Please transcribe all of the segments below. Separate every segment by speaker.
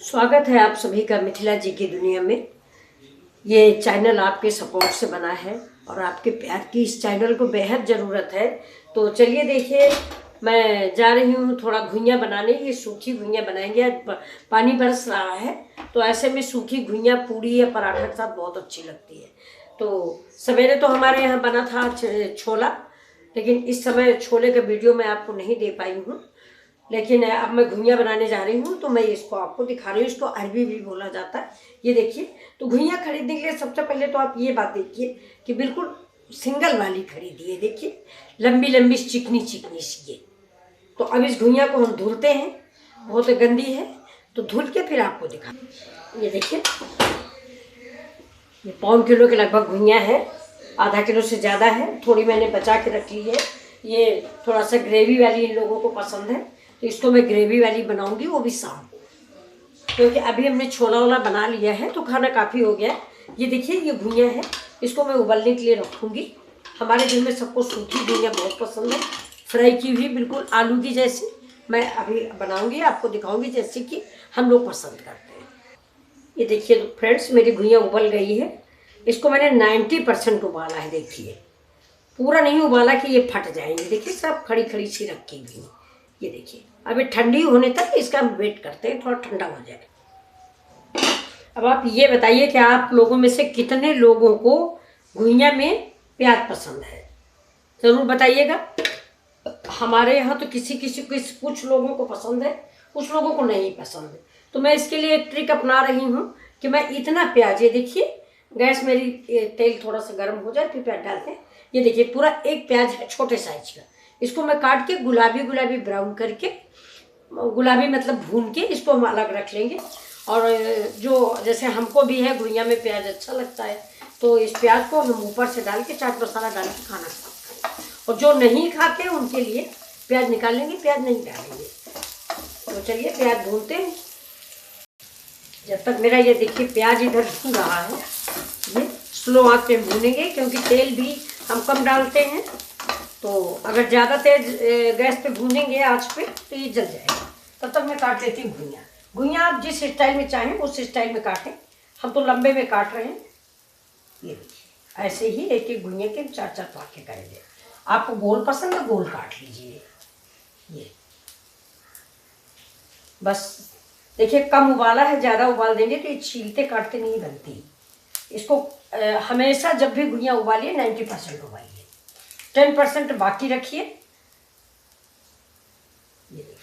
Speaker 1: स्वागत है आप सभी का मिथिला जी की दुनिया में। ये चैनल आपके सपोर्ट से बना है और आपके प्यार की इस चैनल को बेहद ज़रूरत है। तो चलिए देखिए, मैं जा रही हूँ थोड़ा घुइयाँ बनाने। ये सूखी घुइयाँ बनाएंगे। आज पानी बरस रहा है तो ऐसे में सूखी घुइयाँ पूड़ी या पराठा के साथ बहुत अच्छी लगती है। तो सवेरे तो हमारे यहाँ बना था छोला, लेकिन इस समय छोले का वीडियो मैं आपको नहीं दे पाई हूँ। लेकिन अब मैं घुइयाँ बनाने जा रही हूँ तो मैं इसको आपको दिखा रही हूँ। इसको अरबी भी बोला जाता है। ये देखिए, तो घुइयाँ खरीदने के लिए सबसे पहले तो आप ये बात देखिए कि बिल्कुल सिंगल वाली खरीदिए। देखिए लंबी लंबी चिकनी चिकनी सी ये। तो अब इस घुइयाँ को हम धुलते हैं, बहुत गंदी है तो धुल के फिर आपको दिखा। ये देखिए, ये पौन किलो के लगभग घुइयाँ है, आधा किलो से ज़्यादा है। थोड़ी मैंने बचा के रख ली है। ये थोड़ा सा ग्रेवी वाली इन लोगों को पसंद है तो इसको मैं ग्रेवी वाली बनाऊंगी, वो भी शाम को, क्योंकि अभी हमने छोला वोला बना लिया है तो खाना काफ़ी हो गया है। ये देखिए, ये घुइयाँ है, इसको मैं उबलने के लिए रखूँगी। हमारे घर में सबको सूखी घुइयाँ बहुत पसंद है, फ्राई की हुई बिल्कुल आलू की जैसी। मैं अभी बनाऊँगी, आपको दिखाऊँगी जैसे कि हम लोग पसंद करते हैं। ये देखिए तो फ्रेंड्स, मेरी घुइयाँ उबल गई है। इसको मैंने 90% उबाला है। देखिए पूरा नहीं उबाला कि ये फट जाएंगे। देखिए सब खड़ी खड़ी सी रखी हुई। ये देखिए, अभी ठंडी होने तक इसका हम वेट करते हैं, थोड़ा ठंडा हो जाए। अब आप ये बताइए कि आप लोगों में से कितने लोगों को घुइयाँ में प्याज पसंद है, ज़रूर बताइएगा। हमारे यहाँ तो किसी किसी कुछ लोगों को पसंद है, कुछ लोगों को नहीं पसंद है। तो मैं इसके लिए एक ट्रिक अपना रही हूँ कि मैं इतना प्याज, ये देखिए गैस मेरी, तेल थोड़ा सा गर्म हो जाए फिर प्याज डालते हैं। ये देखिए पूरा एक प्याज है छोटे साइज का, इसको मैं काट के गुलाबी गुलाबी ब्राउन करके, गुलाबी मतलब भून के इसको हम अलग रख लेंगे। और जो जैसे हमको भी है घुइयाँ में प्याज अच्छा लगता है तो इस प्याज को हम ऊपर से डाल के चाट मसाला डाल के खाना खाते हैं। और जो नहीं खाते उनके लिए प्याज निकाल लेंगे, प्याज नहीं डालेंगे। तो चलिए प्याज भूनते हैं जब तक। मेरा ये देखिए प्याज इधर भून रहा है, ये स्लो आंच पे भूनेंगे क्योंकि तेल भी हम कम डालते हैं। तो अगर ज़्यादा तेज गैस पे भूनेंगे आंच पे तो ये जल जाएगा। तब तक मैं काट लेती हूँ घुइयाँ। घुइयाँ आप जिस स्टाइल में चाहें उस स्टाइल में काटें, हम तो लंबे में काट रहे हैं। ये देखिए ऐसे ही एक एक घुइयाँ के 4-4 पाके करेंगे। आपको गोल पसंद है, गोल काट लीजिए। ये बस देखिए, कम उबाला है, ज़्यादा उबाल देंगे तो ये छीलते काटते नहीं बनती। इसको हमेशा जब भी घुइयाँ उबालिए 90% उबालिए, 10% बाकी रखिए। ये देखिए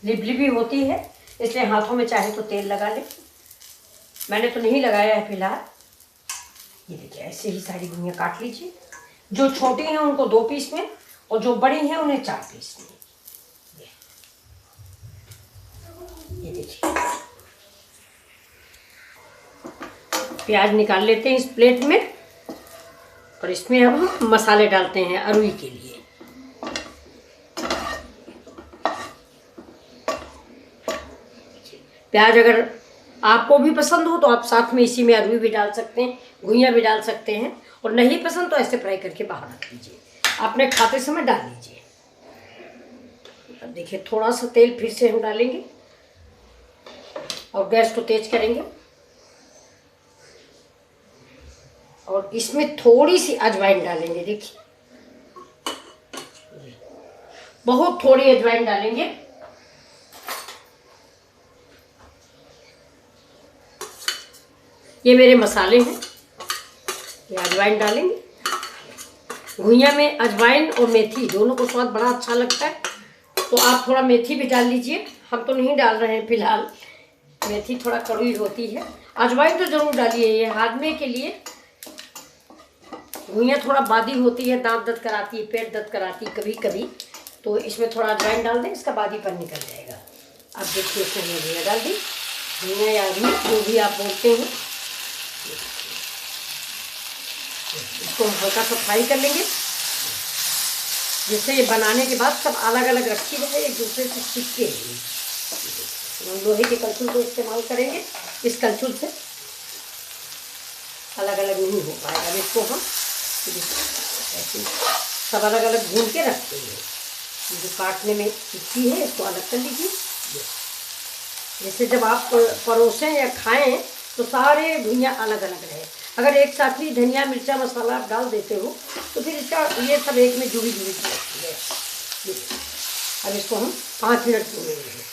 Speaker 1: लिबलिबी होती है, इसलिए हाथों में चाहे तो तेल लगा लें। मैंने तो नहीं लगाया है फिलहाल। ये देखिए ऐसे ही सारी घुइयाँ काट लीजिए। जो छोटी हैं उनको 2 पीस में और जो बड़ी हैं उन्हें 4 पीस में। ये देखिए प्याज निकाल लेते हैं इस प्लेट में और इसमें अब हम मसाले डालते हैं अरुई के लिए। प्याज अगर आपको भी पसंद हो तो आप साथ में इसी में अरुई भी डाल सकते हैं, घुइयाँ भी डाल सकते हैं। और नहीं पसंद तो ऐसे फ्राई करके बाहर रख लीजिए, आपने खाते समय डाल लीजिए। अब देखिए थोड़ा सा तेल फिर से हम डालेंगे और गैस को तेज करेंगे और इसमें थोड़ी सी अजवाइन डालेंगे। देखिए बहुत थोड़ी अजवाइन डालेंगे। ये मेरे मसाले हैं, ये अजवाइन डालेंगे। घुइयाँ में अजवाइन और मेथी दोनों को स्वाद बड़ा अच्छा लगता है, तो आप थोड़ा मेथी भी डाल लीजिए। हम तो नहीं डाल रहे हैं फिलहाल, मेथी थोड़ा कड़वी होती है। अजवाइन तो ज़रूर डालिए, ये हाजमे के लिए। घुइयाँ थोड़ा बादी होती है, दांत दर्द कराती है, पेट दर्द कराती है कभी कभी, तो इसमें थोड़ा अजवाइन डाल दें, इसका बादीपन निकल जाएगा। अब देखिए इसमें घुइयाँ डाल दी, घुइयाँ या जो भी आप बोलते हैं। इसको हम हल्का सा फ्राई कर लेंगे, जिससे ये बनाने के बाद सब अलग अलग रखी रहे, एक दूसरे से चिपके नहीं। हम लोहे के कलछुल को इस्तेमाल करेंगे, इस कलछुल से अलग अलग नहीं हो पाएगा। अब इसको हम ऐसे सब अलग अलग भून के रखते हैं। ये जो काटने में चिट्ठी है इसको अलग कर लीजिए। जैसे जब आप परोसें या खाएं तो सारे भुइयाँ अलग अलग रहे। अगर एक साथ ही धनिया मिर्चा मसाला आप डाल देते हो तो फिर इसका ये सब एक में जुड़ी जुड़ी लगती है। अब इसको हम 5 मिनट भूनेंगे।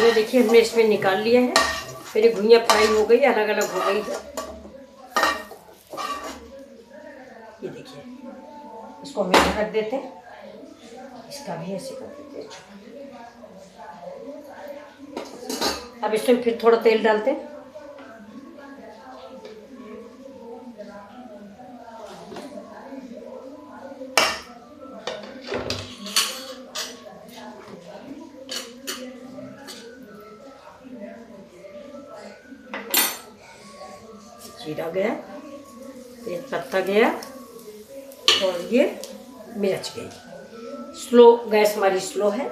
Speaker 1: ये देखिए हमने इसमें निकाल लिया है। मेरी घुइयाँ फ्राई हो गई, अलग अलग हो गई है। ये देखिए, इसको हम ऐसे रख देते हैं, इसका भी ऐसे कर देते हैं। अब इसमें फिर थोड़ा तेल डालते हैं। जीरा गया, तेज पत्ता गया और ये मिर्च गई। स्लो, गैस हमारी स्लो है।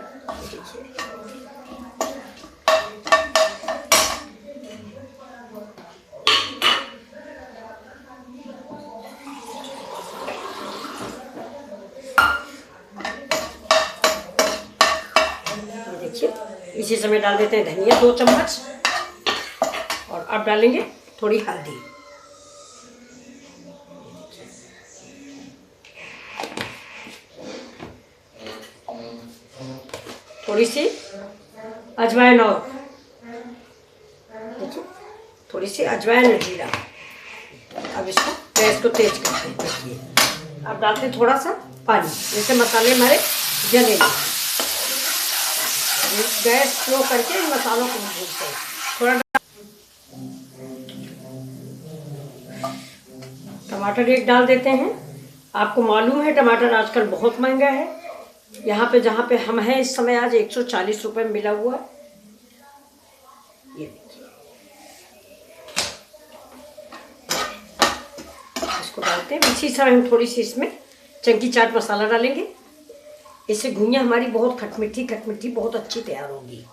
Speaker 1: देखिए, इसी समय डाल देते हैं धनिया 2 चम्मच और अब डालेंगे थोड़ी हल्दी। थोड़ी सी अजवाइन और देखिए, थोड़ी सी अजवाइन और जीरा। अब इसको गैस को तेज करते हैं। देखिए, अब डालते हैं थोड़ा सा पानी, जैसे मसाले हमारे जले नहीं। गैस स्लो करके इन मसालों को भूनते हैं। थोड़ा टमाटर एक डाल देते हैं। आपको मालूम है टमाटर आजकल बहुत महंगा है। यहाँ पे जहाँ पे हम हैं इस समय आज 140 रुपये में मिला हुआ है। ये देखिए, इसको डालते हैं। इसी समय हम थोड़ी सी इसमें चंकी चाट मसाला डालेंगे। इससे घुइयाँ हमारी बहुत खटमिठी बहुत अच्छी तैयार होगी।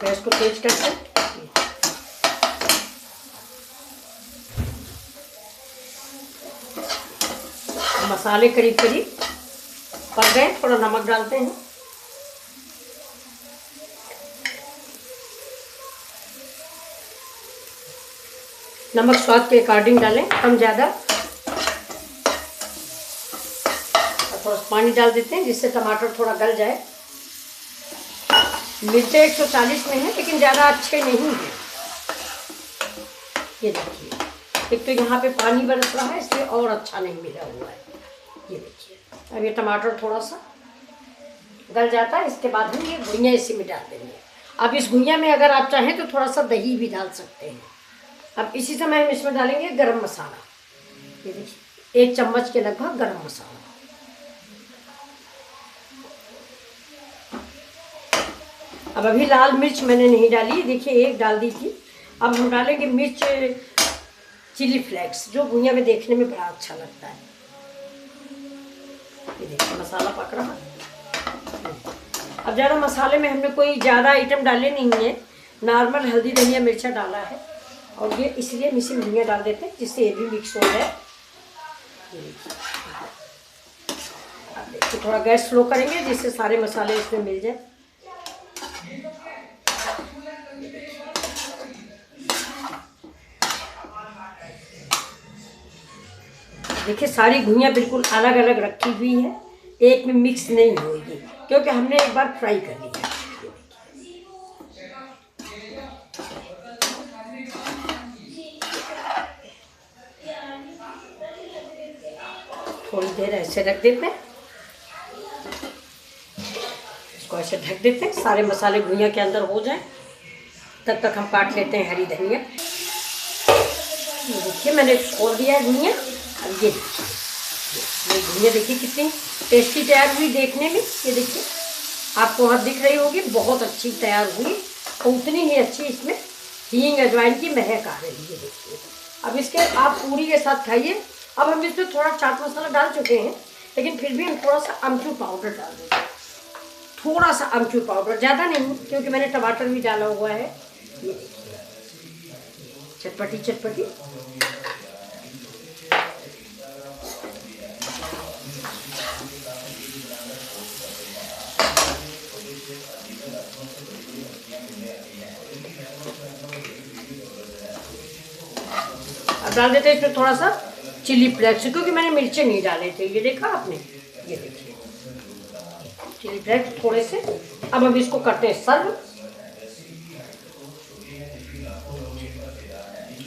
Speaker 1: गैस को तेज करते हैं। मसाले करीब करीब पक गए, थोड़ा नमक डालते हैं। नमक स्वाद के अकॉर्डिंग डालें, कम ज़्यादा। और थोड़ा पानी डाल देते हैं जिससे टमाटर थोड़ा गल जाए। मिर्चें 140 में है लेकिन ज़्यादा अच्छे नहीं हैं। ये देखिए, एक तो यहाँ पे पानी बरस रहा है इसलिए और अच्छा नहीं मिला हुआ है। ये देखिए, अब ये टमाटर थोड़ा सा गल जाता है, इसके बाद हम ये घुइयाँ इसी में डाल देंगे। अब इस घुइयाँ में अगर आप चाहें तो थोड़ा सा दही भी डाल सकते हैं। अब इसी समय हम इसमें डालेंगे गरम मसाला। ये देखिए, 1 चम्मच के लगभग गरम मसाला। अब अभी लाल मिर्च मैंने नहीं डाली, देखिए 1 डाल दी थी। अब हम डालेंगे मिर्च चिली फ्लेक्स, जो घुइयाँ में देखने में बड़ा अच्छा लगता है। ये देखिए, मसाला पक रहा है। अब ज़्यादा मसाले में हमने कोई ज़्यादा आइटम डाले नहीं है, नॉर्मल हल्दी धनिया मिर्चा डाला है और ये इसलिए मिसी धनिया डाल देते हैं जिससे ये भी मिक्स हो जाए। अब देखिए, थोड़ा गैस स्लो करेंगे जिससे सारे मसाले इसमें मिल जाए। देखिए, सारी घुइयाँ बिल्कुल अलग अलग रखी हुई है, एक में मिक्स नहीं होगी क्योंकि हमने एक बार फ्राई कर लिया। थोड़ी देर ऐसे रख देते हैं, इसको ऐसे ढक देते हैं, सारे मसाले घुइयाँ के अंदर हो जाएं। तब तक हम काट लेते हैं हरी धनिया। देखिए, मैंने खोल दिया है घुइयाँ। अब ये घुइयाँ देखिए कितनी टेस्टी तैयार हुई देखने में। ये देखिए आपको वहाँ दिख रही होगी, बहुत अच्छी तैयार हुई और उतनी ही अच्छी इसमें हींग अजवाइन की महक आ रही है। देखिए अब इसके आप पूरी के साथ खाइए। अब हम इसमें थोड़ा चाट मसाला डाल चुके हैं, लेकिन फिर भी हम थोड़ा सा अमचूर पाउडर डाल देंगे, थोड़ा सा अमचूर पाउडर, ज़्यादा नहीं, क्योंकि मैंने टमाटर भी डाला हुआ है। ये देखिए चटपटी चटपटी। अब डाल देते हैं इसमें थोड़ा सा चिली फ्लेक्स, क्योंकि मैंने मिर्चे नहीं डाले थे। ये देखा आपने, ये देखिए चिली फ्लेक्स थोड़े से। अब हम इसको करते हैं सर्व।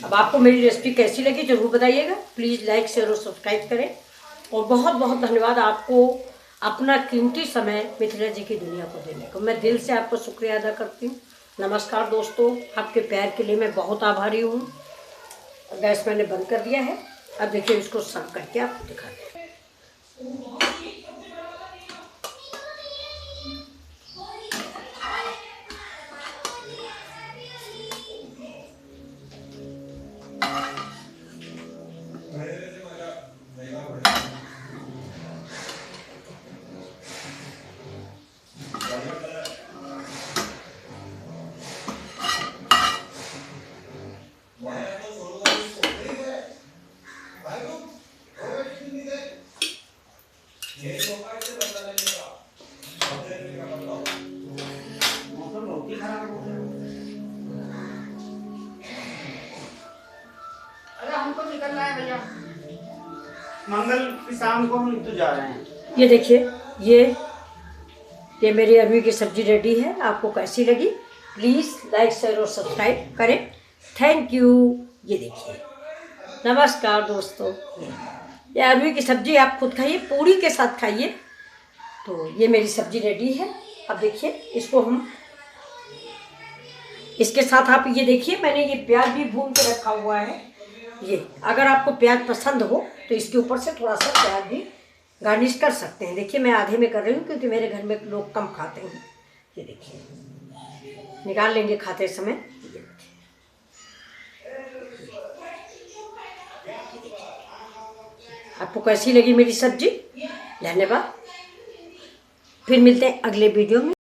Speaker 1: अब आपको मेरी रेसिपी कैसी लगी जरूर बताइएगा। प्लीज़ लाइक शेयर और सब्सक्राइब करें। और बहुत बहुत धन्यवाद आपको अपना कीमती समय मिथिला जी की दुनिया को देने को। मैं दिल से आपको शुक्रिया अदा करती हूँ। नमस्कार दोस्तों, आपके प्यार के लिए मैं बहुत आभारी हूँ। गैस मैंने बंद कर दिया है। अब देखिए इसको सर्व करके आपको दिखाते हैं।
Speaker 2: हमको निकलना है भैया, मंगल की शाम को हम तो जा रहे हैं।
Speaker 1: ये देखिए ये मेरी अरवी की सब्जी रेडी है। आपको कैसी लगी प्लीज़ लाइक शेयर और सब्सक्राइब करें। Thank you. ये देखिए नमस्कार दोस्तों, ये अरवी की सब्जी आप खुद खाइए, पूरी के साथ खाइए। तो ये मेरी सब्जी रेडी है। अब देखिए इसको हम इसके साथ आप ये देखिए मैंने ये प्याज भी भून के रखा हुआ है। ये अगर आपको प्याज पसंद हो तो इसके ऊपर से थोड़ा सा प्याज भी गार्निश कर सकते हैं। देखिए मैं आधे में कर रही हूँ क्योंकि मेरे घर में लोग कम खाते हैं। ये देखिए निकाल लेंगे खाते समय। आपको कैसी लगी मेरी सब्जी? धन्यवाद। फिर मिलते हैं अगले वीडियो में।